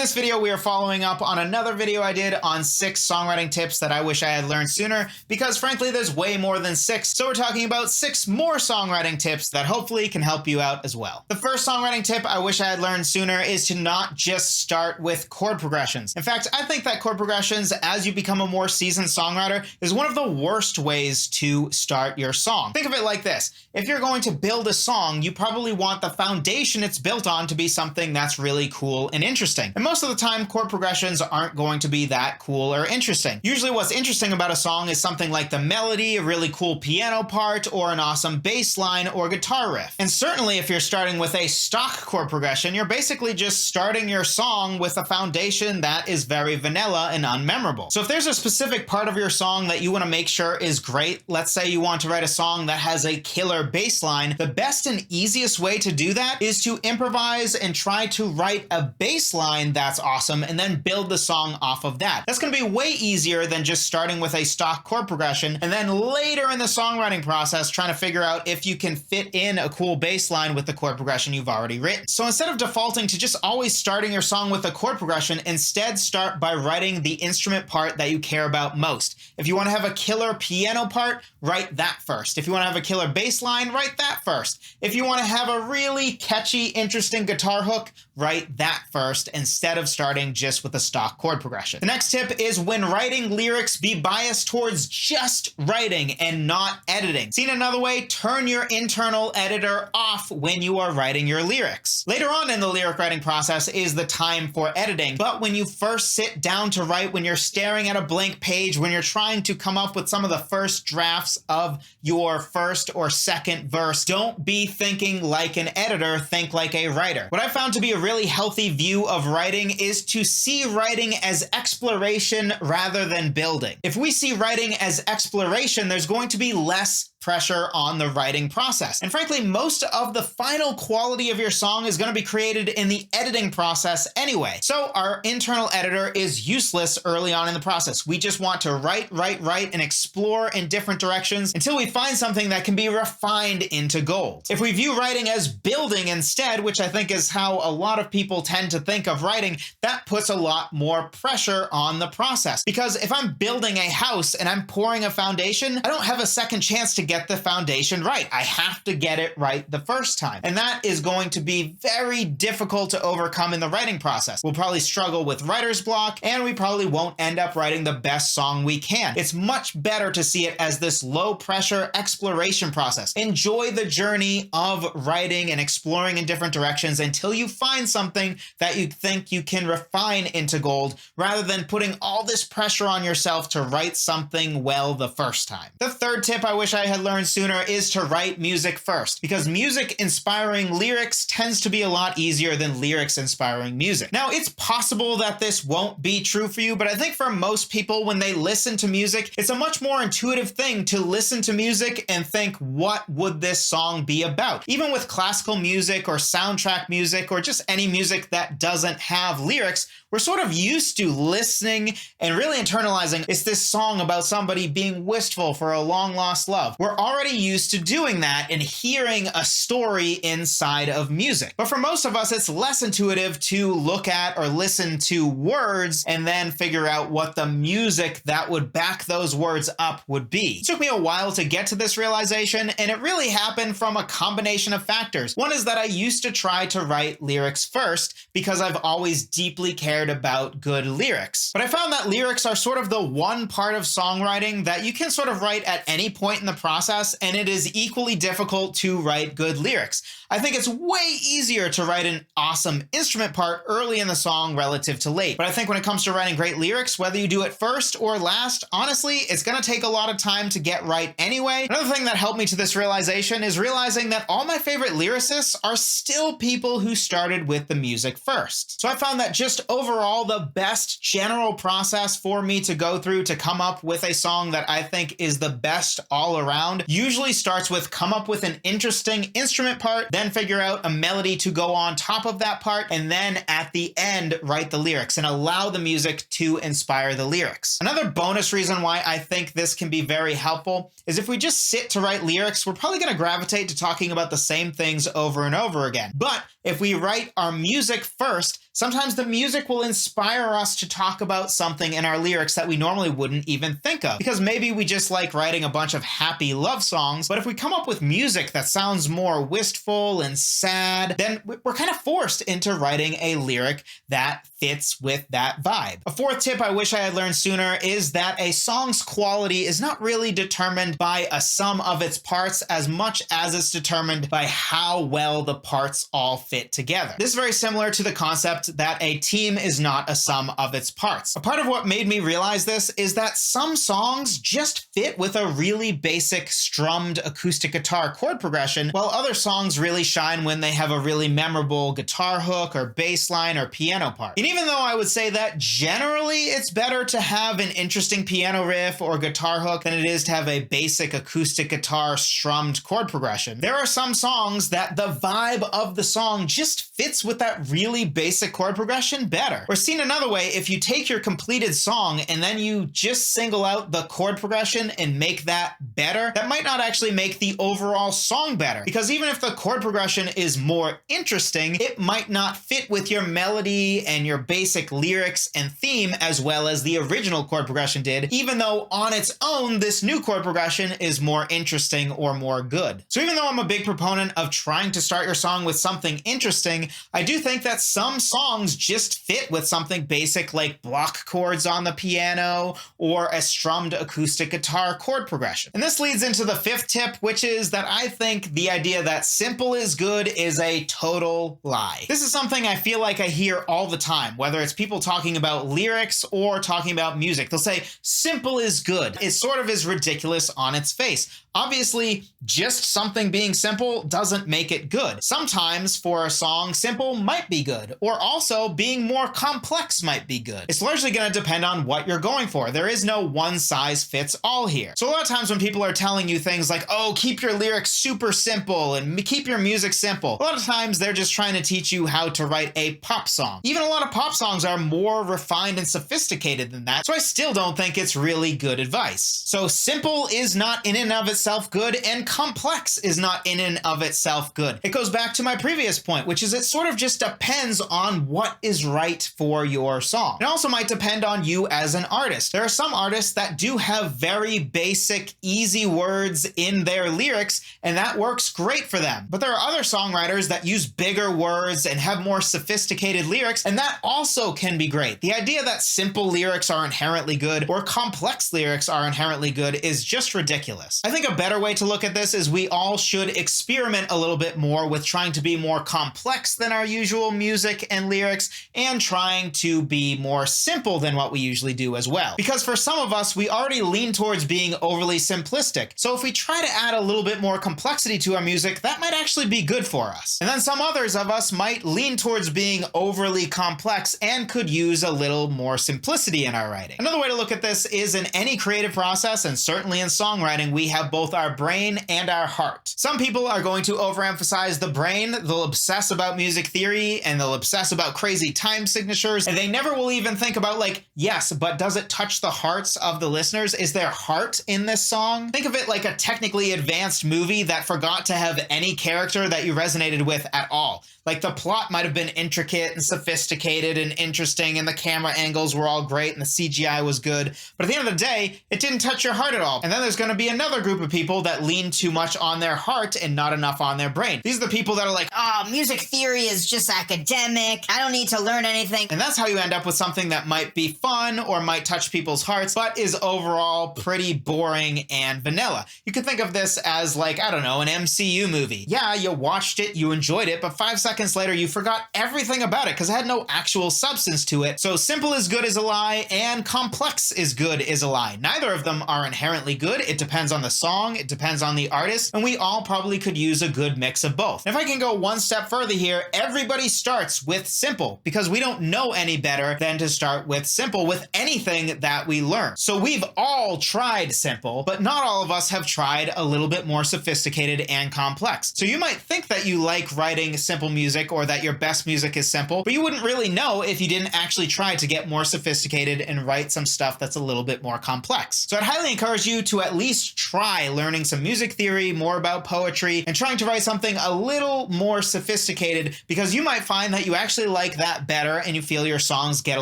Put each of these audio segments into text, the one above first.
this video, we are following up on another video I did on 6 songwriting tips that I wish I had learned sooner, because frankly, there's way more than 6. So we're talking about 6 more songwriting tips that hopefully can help you out as well. The first songwriting tip I wish I had learned sooner is to not just start with chord progressions. In fact, I think that chord progressions, as you become a more seasoned songwriter, is one of the worst ways to start your song. Think of it like this. If you're going to build a song, you probably want the foundation it's built on to be something that's really cool and interesting. And most of the time, chord progressions aren't going to be that cool or interesting. Usually what's interesting about a song is something like the melody, a really cool piano part, or an awesome bass line or guitar riff. And certainly if you're starting with a stock chord progression, you're basically just starting your song with a foundation that is very vanilla and unmemorable. So if there's a specific part of your song that you want to make sure is great, let's say you want to write a song that has a killer bass line, the best and easiest way to do that is to improvise and try to write a bass line that's awesome and then build the song off of that. That's going to be way easier than just starting with a stock chord progression and then later in the songwriting process trying to figure out if you can fit in a cool bass line with the chord progression you've already written. So instead of defaulting to just always starting your song with a chord progression, instead start by writing the instrument part that you care about most. If you want to have a killer piano part, write that first. If you want to have a killer bass line, write that first. If you want to have a really catchy, interesting guitar hook, write that first instead of starting just with a stock chord progression. The next tip is when writing lyrics, be biased towards just writing and not editing. Seen another way, turn your internal editor off when you are writing your lyrics. Later on in the lyric writing process is the time for editing, but when you first sit down to write, when you're staring at a blank page, when you're trying to come up with some of the first drafts of your first or second verse, don't be thinking like an editor, think like a writer. What I found to be a really healthy view of writing is to see writing as exploration rather than building. If we see writing as exploration, there's going to be less pressure on the writing process. And frankly, most of the final quality of your song is going to be created in the editing process anyway. So our internal editor is useless early on in the process. We just want to write, and explore in different directions until we find something that can be refined into gold. If we view writing as building instead, which I think is how a lot of people tend to think of writing, that puts a lot more pressure on the process. Because if I'm building a house and I'm pouring a foundation, I don't have a second chance to get the foundation right. I have to get it right the first time. And that is going to be very difficult to overcome in the writing process. We'll probably struggle with writer's block, and we probably won't end up writing the best song we can. It's much better to see it as this low pressure exploration process. Enjoy the journey of writing and exploring in different directions until you find something that you think you can refine into gold, rather than putting all this pressure on yourself to write something well the first time. The third tip I wish I had learned sooner is to write music first, because music inspiring lyrics tends to be a lot easier than lyrics inspiring music. Now, it's possible that this won't be true for you, but I think for most people, when they listen to music, it's a much more intuitive thing to listen to music and think, what would this song be about? Even with classical music or soundtrack music or just any music that doesn't have lyrics, we're sort of used to listening and really internalizing, it's this song about somebody being wistful for a long lost love. We're already used to doing that and hearing a story inside of music. But for most of us, it's less intuitive to look at or listen to words and then figure out what the music that would back those words up would be. It took me a while to get to this realization, and it really happened from a combination of factors. One is that I used to try to write lyrics first because I've always deeply cared about good lyrics. But I found that lyrics are sort of the one part of songwriting that you can sort of write at any point in the process, and it is equally difficult to write good lyrics. I think it's way easier to write an awesome instrument part early in the song relative to late. But I think when it comes to writing great lyrics, whether you do it first or last, honestly, it's going to take a lot of time to get right anyway. Another thing that helped me to this realization is realizing that all my favorite lyricists are still people who started with the music first. So I found that just overall, the best general process for me to go through to come up with a song that I think is the best all around usually starts with come up with an interesting instrument part, then figure out a melody to go on top of that part, and then at the end, write the lyrics and allow the music to inspire the lyrics. Another bonus reason why I think this can be very helpful is if we just sit to write lyrics, we're probably going to gravitate to talking about the same things over and over again. But if we write our music first, Sometimes the music will inspire us to talk about something in our lyrics that we normally wouldn't even think of, because maybe we just like writing a bunch of happy love songs, but if we come up with music that sounds more wistful and sad, then we're kind of forced into writing a lyric that fits with that vibe. A fourth tip I wish I had learned sooner is that a song's quality is not really determined by a sum of its parts as much as it's determined by how well the parts all fit together. This is very similar to the concept that a team is not a sum of its parts. A part of what made me realize this is that some songs just fit with a really basic strummed acoustic guitar chord progression, while other songs really shine when they have a really memorable guitar hook or bass line or piano part. And even though I would say that generally it's better to have an interesting piano riff or guitar hook than it is to have a basic acoustic guitar strummed chord progression, there are some songs that the vibe of the song just fits with that really basic chord progression better. Or seen another way, if you take your completed song and then you just single out the chord progression and make that better, that might not actually make the overall song better. Because even if the chord progression is more interesting, it might not fit with your melody and your basic lyrics and theme as well as the original chord progression did, even though on its own, this new chord progression is more interesting or more good. So even though I'm a big proponent of trying to start your song with something interesting, I do think that some songs just fit with something basic like block chords on the piano or a strummed acoustic guitar chord progression. And this leads into the fifth tip, which is that I think the idea that simple is good is a total lie. This is something I feel like I hear all the time, whether it's people talking about lyrics or talking about music. They'll say, simple is good. It sort of is ridiculous on its face. Obviously, just something being simple doesn't make it good. Sometimes for a song, simple might be good, or also being more complex might be good. It's largely going to depend on what you're going for. There is no one size fits all here. So a lot of times when people are telling you things like, oh, keep your lyrics super simple and keep your music simple, a lot of times they're just trying to teach you how to write a pop song. Even a lot of pop songs are more refined and sophisticated than that, so I still don't think it's really good advice. So simple is not in and of itself good, and complex is not in and of itself good. It goes back to my previous point, which is it sort of just depends on what is right for your song. It also might depend on you as an artist. There are some artists that do have very basic, easy words in their lyrics, and that works great for them. But there are other songwriters that use bigger words and have more sophisticated lyrics, and that also can be great. The idea that simple lyrics are inherently good or complex lyrics are inherently good is just ridiculous. I think a better way to look at this is we all should experiment a little bit more with trying to be more complex than our usual music and lyrics, and trying to be more simple than what we usually do as well. Because for some of us, we already lean towards being overly simplistic. So if we try to add a little bit more complexity to our music, that might actually be good for us. And then some others of us might lean towards being overly complex and could use a little more simplicity in our writing. Another way to look at this is in any creative process, and certainly in songwriting, we have both our brain and our heart. Some people are going to overemphasize the brain, they'll obsess about music theory, and they'll obsess about crazy time signatures, and they never will even think about like, yes, but does it touch the hearts of the listeners? Is there heart in this song? Think of it like a technically advanced movie that forgot to have any character that you resonated with at all. Like the plot might have been intricate and sophisticated and interesting, and the camera angles were all great and the CGI was good, but at the end of the day, it didn't touch your heart at all. And then there's going to be another group of people that lean too much on their heart and not enough on their brain. These are the people that are like, oh, music theory is just academic. I don't need to learn anything. And that's how you end up with something that might be fun or might touch people's hearts, but is overall pretty boring and vanilla. You could think of this as like, I don't know, an MCU movie. Yeah, you watched it, you enjoyed it, but 5 seconds later, you forgot everything about it because it had no actual substance to it. So simple is good is a lie, and complex is good is a lie. Neither of them are inherently good. It depends on the song, it depends on the artist, and we all probably could use a good mix of both. And if I can go one step further here, everybody starts with simple because we don't know any better than to start with simple with anything that we learn. So we've all tried simple, but not all of us have tried a little bit more sophisticated and complex. So you might think that you like writing simple music or that your best music is simple, but you wouldn't really know if you didn't actually try to get more sophisticated and write some stuff that's a little bit more complex. So I'd highly encourage you to at least try learning some music theory, more about poetry, and trying to write something a little more sophisticated, because you might find that you actually actually like that better and you feel your songs get a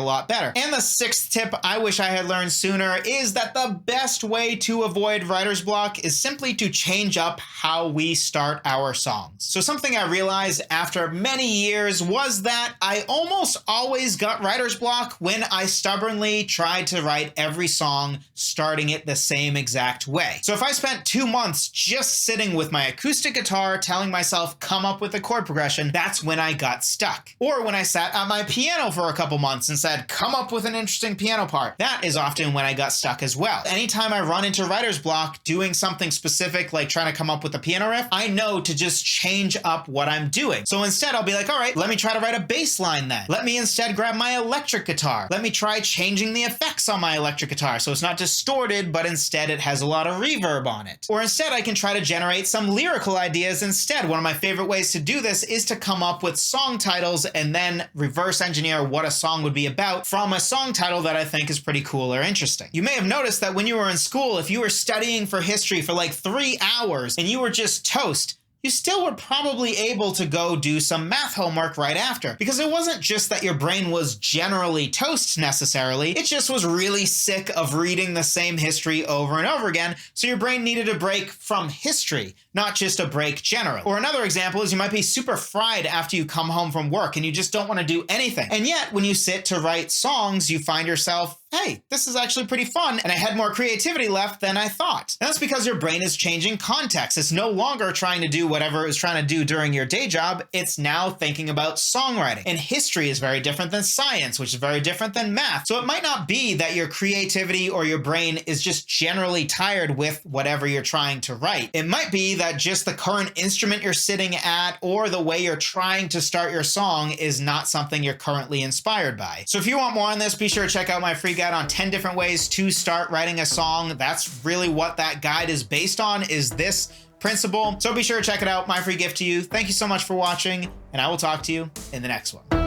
lot better. And the sixth tip I wish I had learned sooner is that the best way to avoid writer's block is simply to change up how we start our songs. So something I realized after many years was that I almost always got writer's block when I stubbornly tried to write every song starting it the same exact way. So if I spent 2 months just sitting with my acoustic guitar telling myself come up with a chord progression, that's when I got stuck. Or when I sat at my piano for a couple months and said come up with an interesting piano part, that is often when I got stuck as well. Anytime I run into writer's block doing something specific like trying to come up with a piano riff, I know to just change up what I'm doing. So instead I'll be like, all right, let me try to write a bass line then. Let me instead grab my electric guitar. Let me try changing the effects on my electric guitar so it's not distorted, but instead it has a lot of reverb on it. Or instead I can try to generate some lyrical ideas instead. One of my favorite ways to do this is to come up with song titles and then reverse engineer what a song would be about from a song title that I think is pretty cool or interesting. You may have noticed that when you were in school, if you were studying for history for like 3 hours and you were just toast, you still were probably able to go do some math homework right after. Because it wasn't just that your brain was generally toast necessarily, it just was really sick of reading the same history over and over again, so your brain needed a break from history, not just a break generally. Or another example is you might be super fried after you come home from work and you just don't want to do anything. And yet when you sit to write songs, you find yourself, hey, this is actually pretty fun, and I had more creativity left than I thought. And that's because your brain is changing context. It's no longer trying to do whatever it was trying to do during your day job. It's now thinking about songwriting. And history is very different than science, which is very different than math. So it might not be that your creativity or your brain is just generally tired with whatever you're trying to write. It might be that just the current instrument you're sitting at or the way you're trying to start your song is not something you're currently inspired by. So if you want more on this, be sure to check out my free guide on 10 different ways to start writing a song. That's really what that guide is based on, is this principle. So be sure to check it out. My free gift to you. Thank you so much for watching, and I will talk to you in the next one.